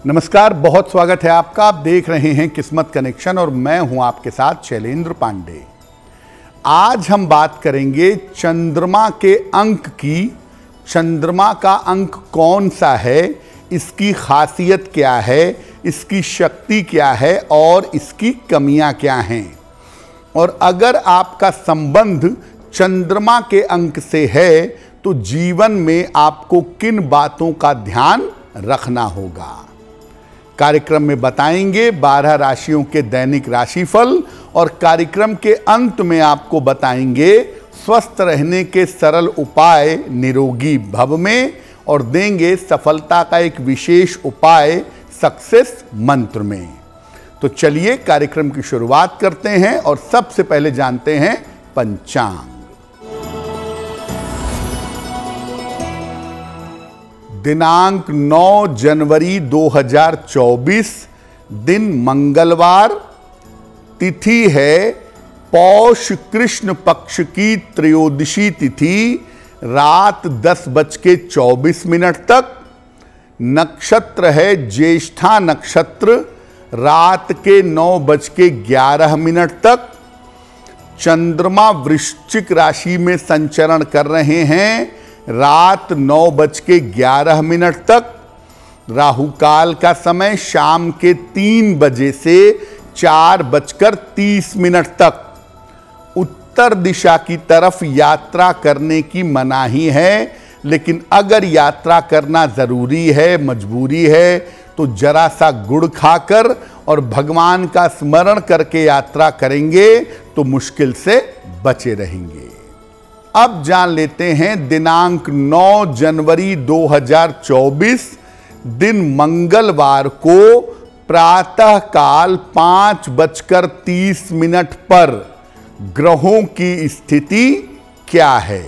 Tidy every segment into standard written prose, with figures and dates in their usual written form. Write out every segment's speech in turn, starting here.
नमस्कार, बहुत स्वागत है आपका। आप देख रहे हैं किस्मत कनेक्शन और मैं हूं आपके साथ शैलेंद्र पांडे। आज हम बात करेंगे चंद्रमा के अंक की। चंद्रमा का अंक कौन सा है, इसकी खासियत क्या है, इसकी शक्ति क्या है और इसकी कमियां क्या हैं। और अगर आपका संबंध चंद्रमा के अंक से है तो जीवन में आपको किन बातों का ध्यान रखना होगा। कार्यक्रम में बताएंगे 12 राशियों के दैनिक राशिफल और कार्यक्रम के अंत में आपको बताएंगे स्वस्थ रहने के सरल उपाय निरोगी भव में और देंगे सफलता का एक विशेष उपाय सक्सेस मंत्र में। तो चलिए कार्यक्रम की शुरुआत करते हैं और सबसे पहले जानते हैं पंचांग। दिनांक 9 जनवरी 2024, दिन मंगलवार, तिथि है पौष कृष्ण पक्ष की त्रयोदशी तिथि, रात 10:24 तक। नक्षत्र है ज्येष्ठा नक्षत्र, रात के 9:11 तक। चंद्रमा वृश्चिक राशि में संचरण कर रहे हैं, रात 9:11 तक। राहु काल का समय शाम के 3 बजे से 4:30 तक। उत्तर दिशा की तरफ यात्रा करने की मनाही है, लेकिन अगर यात्रा करना जरूरी है, मजबूरी है, तो जरा सा गुड़ खाकर और भगवान का स्मरण करके यात्रा करेंगे तो मुश्किल से बचे रहेंगे। अब जान लेते हैं दिनांक 9 जनवरी 2024, दिन मंगलवार को प्रातः काल 5:30 पर ग्रहों की स्थिति क्या है।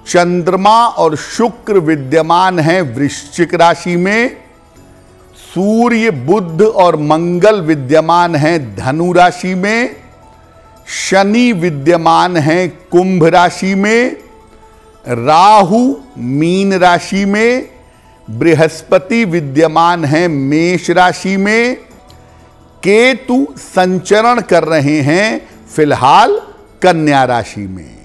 चंद्रमा और शुक्र विद्यमान हैं वृश्चिक राशि में। सूर्य, बुध और मंगल विद्यमान हैं धनु राशि में। शनि विद्यमान हैं कुंभ राशि में। राहु मीन राशि में। बृहस्पति विद्यमान हैं मेष राशि में। केतु संचरण कर रहे हैं फिलहाल कन्या राशि में।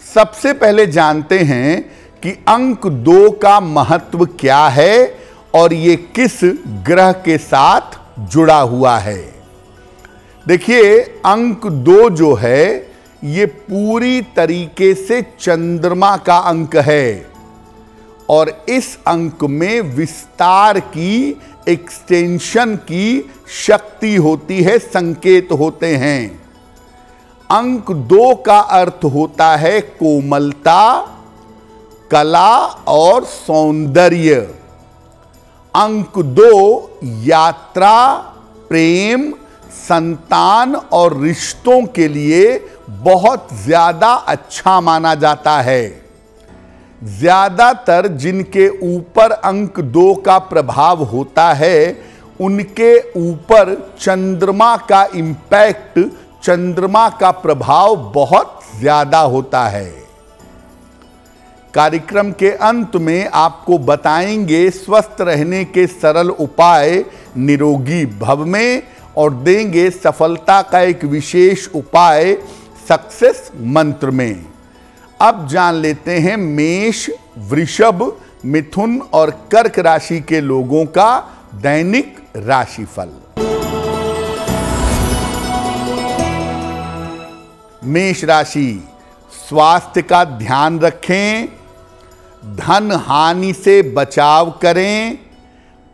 सबसे पहले जानते हैं कि अंक 2 का महत्व क्या है और ये किस ग्रह के साथ जुड़ा हुआ है। देखिए, अंक 2 जो है ये पूरी तरीके से चंद्रमा का अंक है और इस अंक में विस्तार की, एक्सटेंशन की शक्ति होती है, संकेत होते हैं। अंक 2 का अर्थ होता है कोमलता, कला और सौंदर्य। अंक 2 यात्रा, प्रेम, संतान और रिश्तों के लिए बहुत ज्यादा अच्छा माना जाता है। ज्यादातर जिनके ऊपर अंक 2 का प्रभाव होता है उनके ऊपर चंद्रमा का इंपैक्ट, चंद्रमा का प्रभाव बहुत ज्यादा होता है। कार्यक्रम के अंत में आपको बताएंगे स्वस्थ रहने के सरल उपाय निरोगी भव में और देंगे सफलता का एक विशेष उपाय सक्सेस मंत्र में। अब जान लेते हैं मेष, वृषभ, मिथुन और कर्क राशि के लोगों का दैनिक राशिफल। मेष राशि, स्वास्थ्य का ध्यान रखें, धन हानि से बचाव करें,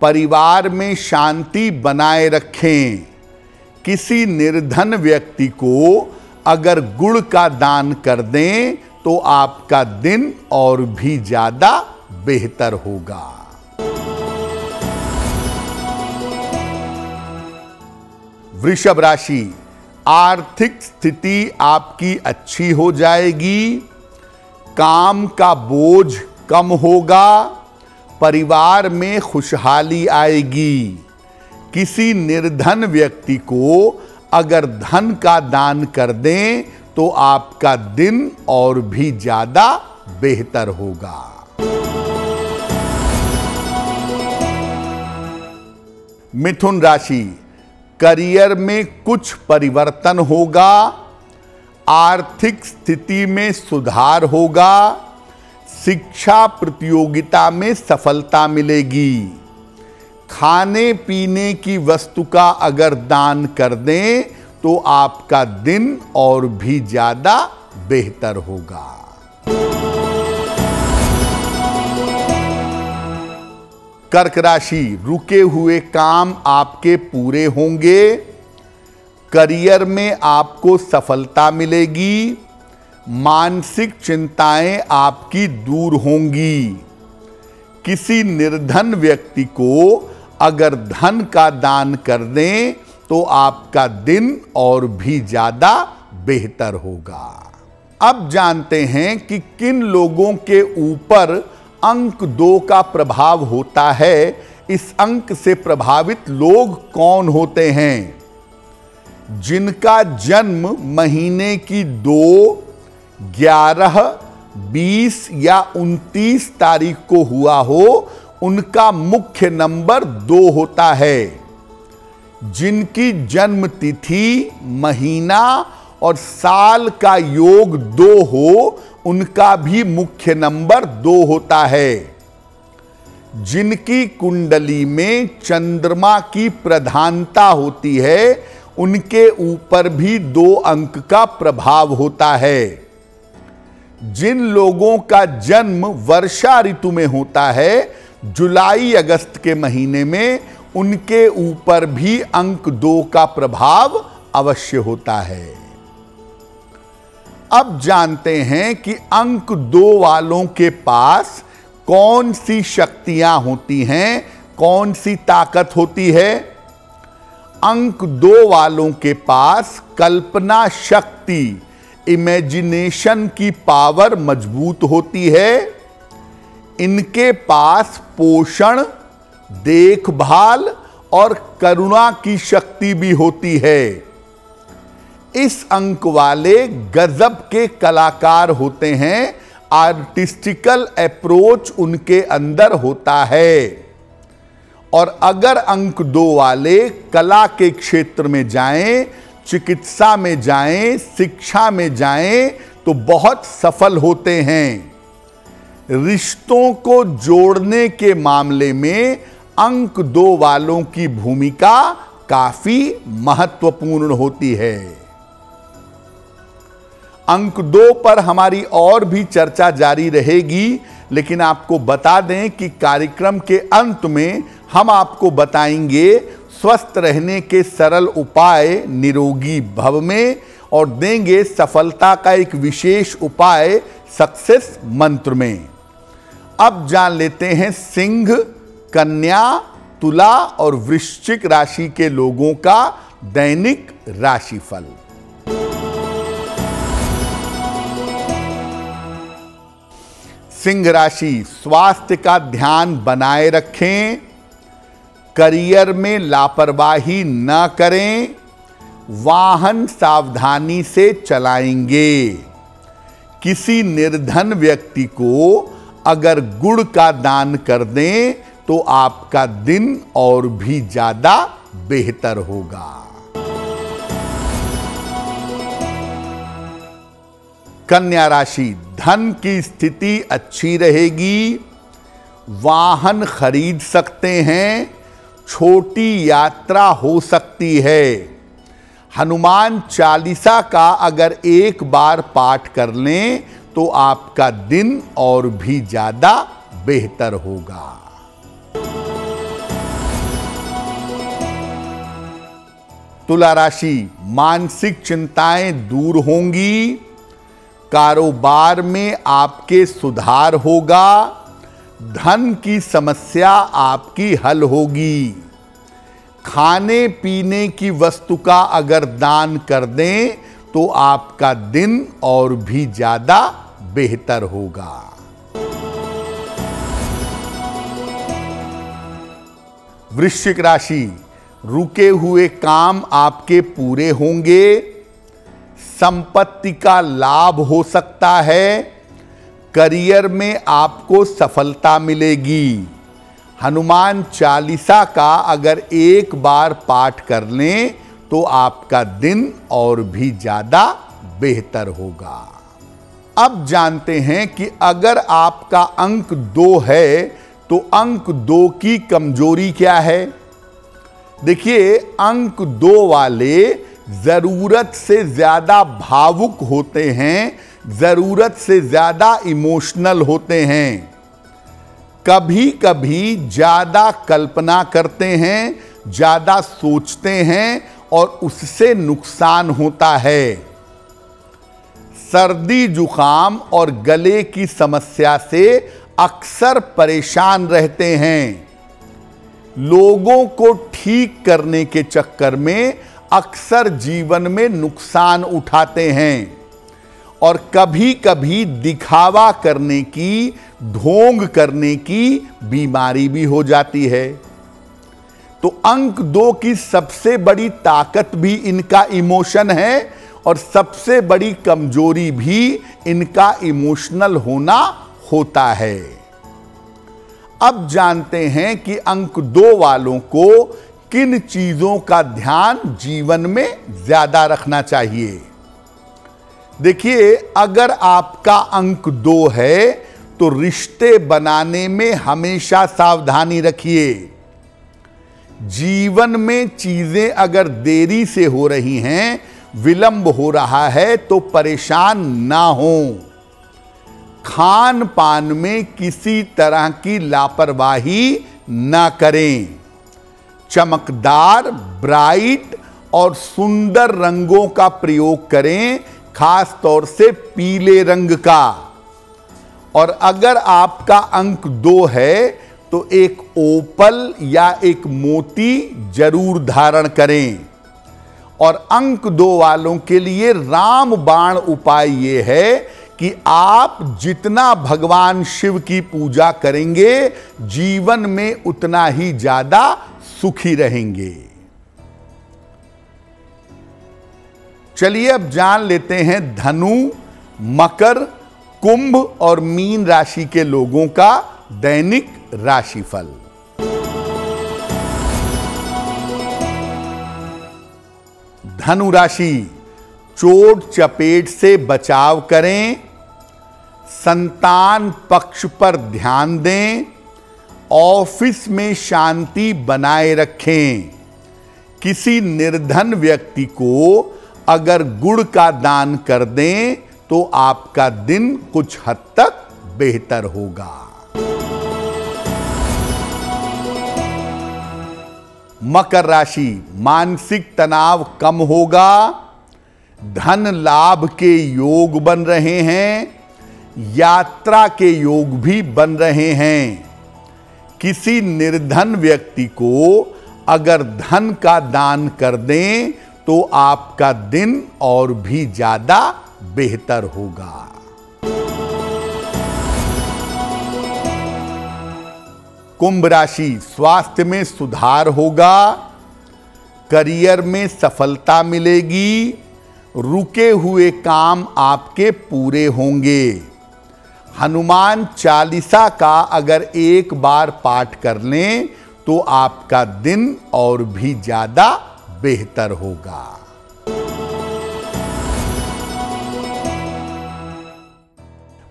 परिवार में शांति बनाए रखें। किसी निर्धन व्यक्ति को अगर गुड़ का दान कर दें तो आपका दिन और भी ज्यादा बेहतर होगा। वृषभ राशि, आर्थिक स्थिति आपकी अच्छी हो जाएगी, काम का बोझ कम होगा, परिवार में खुशहाली आएगी। किसी निर्धन व्यक्ति को अगर धन का दान कर दें तो आपका दिन और भी ज्यादा बेहतर होगा। मिथुन राशि, करियर में कुछ परिवर्तन होगा, आर्थिक स्थिति में सुधार होगा, शिक्षा प्रतियोगिता में सफलता मिलेगी। खाने पीने की वस्तु का अगर दान कर दें तो आपका दिन और भी ज्यादा बेहतर होगा। कर्क राशि, रुके हुए काम आपके पूरे होंगे, करियर में आपको सफलता मिलेगी, मानसिक चिंताएं आपकी दूर होंगी। किसी निर्धन व्यक्ति को अगर धन का दान कर दें तो आपका दिन और भी ज्यादा बेहतर होगा। अब जानते हैं कि किन लोगों के ऊपर अंक 2 का प्रभाव होता है। इस अंक से प्रभावित लोग कौन होते हैं? जिनका जन्म महीने की 2, 11, 20 या 29 तारीख को हुआ हो, उनका मुख्य नंबर 2 होता है। जिनकी जन्म तिथि, महीना और साल का योग 2 हो, उनका भी मुख्य नंबर 2 होता है। जिनकी कुंडली में चंद्रमा की प्रधानता होती है, उनके ऊपर भी 2 अंक का प्रभाव होता है। जिन लोगों का जन्म वर्षा ऋतु में होता है, जुलाई अगस्त के महीने में, उनके ऊपर भी अंक 2 का प्रभाव अवश्य होता है। अब जानते हैं कि अंक 2 वालों के पास कौन सी शक्तियां होती हैं, कौन सी ताकत होती है। अंक 2 वालों के पास कल्पना शक्ति, इमेजिनेशन की पावर मजबूत होती है। इनके पास पोषण, देखभाल और करुणा की शक्ति भी होती है। इस अंक वाले गजब के कलाकार होते हैं। आर्टिस्टिकल अप्रोच उनके अंदर होता है। और अगर अंक 2 वाले कला के क्षेत्र में जाएं, चिकित्सा में जाएं, शिक्षा में जाएं, तो बहुत सफल होते हैं। रिश्तों को जोड़ने के मामले में अंक 2 वालों की भूमिका काफी महत्वपूर्ण होती है। अंक 2 पर हमारी और भी चर्चा जारी रहेगी, लेकिन आपको बता दें कि कार्यक्रम के अंत में हम आपको बताएंगे स्वस्थ रहने के सरल उपाय निरोगी भव में, और देंगे सफलता का एक विशेष उपाय सक्सेस मंत्र में। अब जान लेते हैं सिंह, कन्या, तुला और वृश्चिक राशि के लोगों का दैनिक राशिफल। सिंह राशि, स्वास्थ्य का ध्यान बनाए रखें, करियर में लापरवाही न करें, वाहन सावधानी से चलाएंगे। किसी निर्धन व्यक्ति को अगर गुड़ का दान कर दें तो आपका दिन और भी ज्यादा बेहतर होगा। कन्या राशि, धन की स्थिति अच्छी रहेगी, वाहन खरीद सकते हैं, छोटी यात्रा हो सकती है। हनुमान चालीसा का अगर एक बार पाठ कर लें तो आपका दिन और भी ज्यादा बेहतर होगा। तुला राशि, मानसिक चिंताएं दूर होंगी, कारोबार में आपके सुधार होगा, धन की समस्या आपकी हल होगी। खाने पीने की वस्तु का अगर दान कर दें तो आपका दिन और भी ज्यादा बेहतर होगा। वृश्चिक राशि, रुके हुए काम आपके पूरे होंगे, संपत्ति का लाभ हो सकता है, करियर में आपको सफलता मिलेगी, हनुमान चालीसा का अगर एक बार पाठ कर लें तो आपका दिन और भी ज्यादा बेहतर होगा। अब जानते हैं कि अगर आपका अंक 2 है तो अंक 2 की कमजोरी क्या है। देखिए, अंक 2 वाले जरूरत से ज्यादा भावुक होते हैं, जरूरत से ज्यादा इमोशनल होते हैं, कभी कभी ज्यादा कल्पना करते हैं, ज्यादा सोचते हैं और उससे नुकसान होता है। सर्दी जुकाम और गले की समस्या से अक्सर परेशान रहते हैं। लोगों को ठीक करने के चक्कर में अक्सर जीवन में नुकसान उठाते हैं और कभी कभी दिखावा करने की, ढोंग करने की बीमारी भी हो जाती है। तो अंक 2 की सबसे बड़ी ताकत भी इनका इमोशन है और सबसे बड़ी कमजोरी भी इनका इमोशनल होना होता है। अब जानते हैं कि अंक 2 वालों को किन चीजों का ध्यान जीवन में ज्यादा रखना चाहिए। देखिए, अगर आपका अंक 2 है तो रिश्ते बनाने में हमेशा सावधानी रखिए। जीवन में चीजें अगर देरी से हो रही हैं, विलंब हो रहा है तो परेशान ना हो। खान पान में किसी तरह की लापरवाही ना करें। चमकदार, ब्राइट और सुंदर रंगों का प्रयोग करें, खास तौर से पीले रंग का। और अगर आपका अंक 2 है तो एक ओपल या एक मोती जरूर धारण करें। और अंक 2 वालों के लिए रामबाण उपाय यह है कि आप जितना भगवान शिव की पूजा करेंगे, जीवन में उतना ही ज्यादा सुखी रहेंगे। चलिए अब जान लेते हैं धनु, मकर, कुंभ और मीन राशि के लोगों का दैनिक राशिफल। धनु राशि, चोट चपेट से बचाव करें, संतान पक्ष पर ध्यान दें, ऑफिस में शांति बनाए रखें। किसी निर्धन व्यक्ति को अगर गुड़ का दान कर दें तो आपका दिन कुछ हद तक बेहतर होगा। मकर राशि, मानसिक तनाव कम होगा, धन लाभ के योग बन रहे हैं, यात्रा के योग भी बन रहे हैं। किसी निर्धन व्यक्ति को अगर धन का दान कर दें तो आपका दिन और भी ज्यादा बेहतर होगा। कुंभ राशि, स्वास्थ्य में सुधार होगा, करियर में सफलता मिलेगी, रुके हुए काम आपके पूरे होंगे। हनुमान चालीसा का अगर एक बार पाठ कर लें तो आपका दिन और भी ज्यादा बेहतर होगा।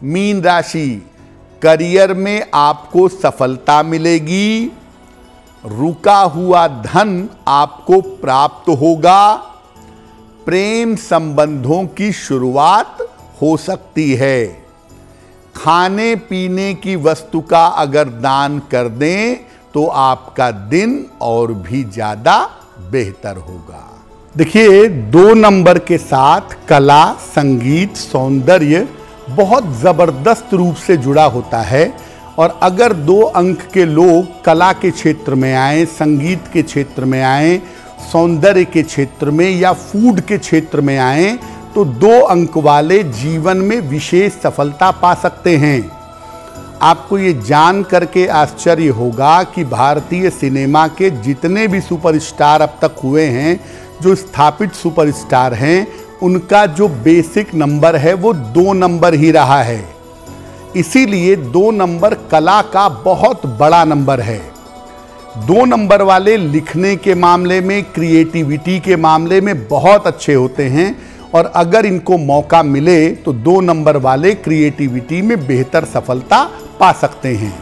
मीन राशि, करियर में आपको सफलता मिलेगी, रुका हुआ धन आपको प्राप्त होगा, प्रेम संबंधों की शुरुआत हो सकती है। खाने पीने की वस्तु का अगर दान कर दें तो आपका दिन और भी ज्यादा बेहतर होगा। देखिए, 2 नंबर के साथ कला, संगीत, सौंदर्य बहुत जबरदस्त रूप से जुड़ा होता है। और अगर 2 अंक के लोग कला के क्षेत्र में आए, संगीत के क्षेत्र में आए, सौंदर्य के क्षेत्र में या फूड के क्षेत्र में आए तो 2 अंक वाले जीवन में विशेष सफलता पा सकते हैं। आपको ये जान करके आश्चर्य होगा कि भारतीय सिनेमा के जितने भी सुपरस्टार अब तक हुए हैं, जो स्थापित सुपरस्टार हैं, उनका जो बेसिक नंबर है वो 2 नंबर ही रहा है। इसीलिए 2 नंबर कला का बहुत बड़ा नंबर है। 2 नंबर वाले लिखने के मामले में, क्रिएटिविटी के मामले में बहुत अच्छे होते हैं और अगर इनको मौका मिले तो 2 नंबर वाले क्रिएटिविटी में बेहतर सफलता पा सकते हैं।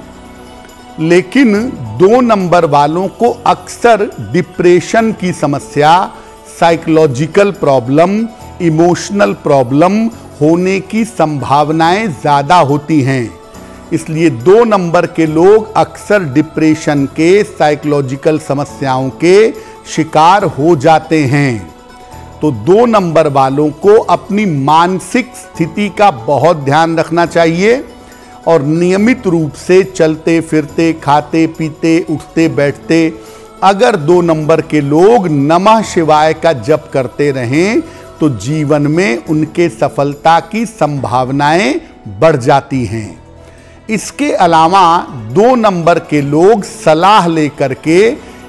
लेकिन 2 नंबर वालों को अक्सर डिप्रेशन की समस्या, साइकोलॉजिकल प्रॉब्लम, इमोशनल प्रॉब्लम होने की संभावनाएं ज़्यादा होती हैं। इसलिए 2 नंबर के लोग अक्सर डिप्रेशन के, साइकोलॉजिकल समस्याओं के शिकार हो जाते हैं। तो 2 नंबर वालों को अपनी मानसिक स्थिति का बहुत ध्यान रखना चाहिए और नियमित रूप से चलते फिरते, खाते पीते, उठते बैठते अगर 2 नंबर के लोग नमः शिवाय का जप करते रहें तो जीवन में उनके सफलता की संभावनाएं बढ़ जाती हैं। इसके अलावा 2 नंबर के लोग सलाह लेकर के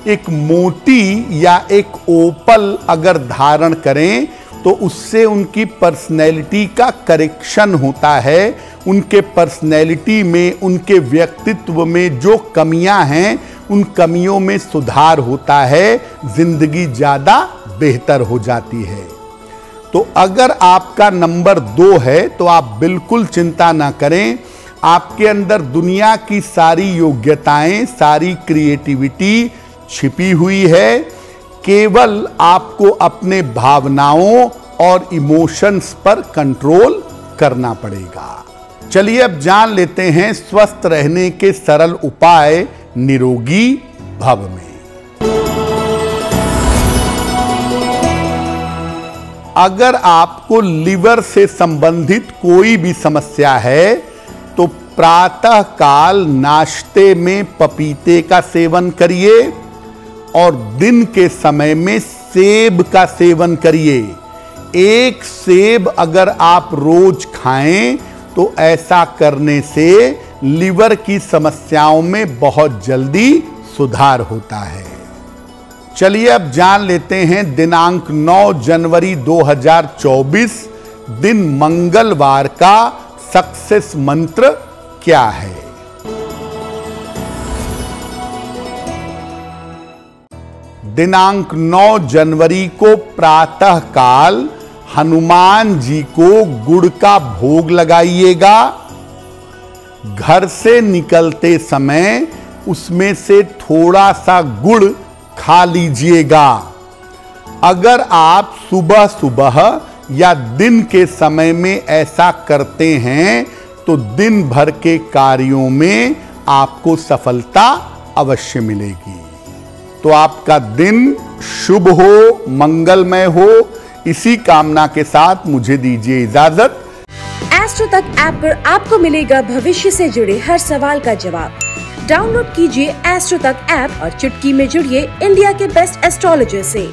एक मोती या एक ओपल अगर धारण करें तो उससे उनकी पर्सनैलिटी का करेक्शन होता है। उनके पर्सनैलिटी में, उनके व्यक्तित्व में जो कमियां हैं उन कमियों में सुधार होता है, जिंदगी ज़्यादा बेहतर हो जाती है। तो अगर आपका नंबर 2 है तो आप बिल्कुल चिंता ना करें। आपके अंदर दुनिया की सारी योग्यताएं, सारी क्रिएटिविटी छिपी हुई है। केवल आपको अपने भावनाओं और इमोशंस पर कंट्रोल करना पड़ेगा। चलिए अब जान लेते हैं स्वस्थ रहने के सरल उपाय निरोगी भव में। अगर आपको लिवर से संबंधित कोई भी समस्या है तो प्रातः काल नाश्ते में पपीते का सेवन करिए और दिन के समय में सेब का सेवन करिए। 1 सेब अगर आप रोज खाएं तो ऐसा करने से लिवर की समस्याओं में बहुत जल्दी सुधार होता है। चलिए अब जान लेते हैं दिनांक 9 जनवरी 2024 दिन मंगलवार का सक्सेस मंत्र क्या है। दिनांक 9 जनवरी को प्रातः काल हनुमान जी को गुड़ का भोग लगाइएगा। घर से निकलते समय उसमें से थोड़ा सा गुड़ खा लीजिएगा। अगर आप सुबह सुबह या दिन के समय में ऐसा करते हैं तो दिन भर के कार्यों में आपको सफलता अवश्य मिलेगी। तो आपका दिन शुभ हो, मंगलमय हो, इसी कामना के साथ मुझे दीजिए इजाजत। एस्ट्रो तक ऐप पर आपको मिलेगा भविष्य से जुड़े हर सवाल का जवाब। डाउनलोड कीजिए एस्ट्रो तक ऐप और चुटकी में जुड़िए इंडिया के बेस्ट एस्ट्रोलॉजर से।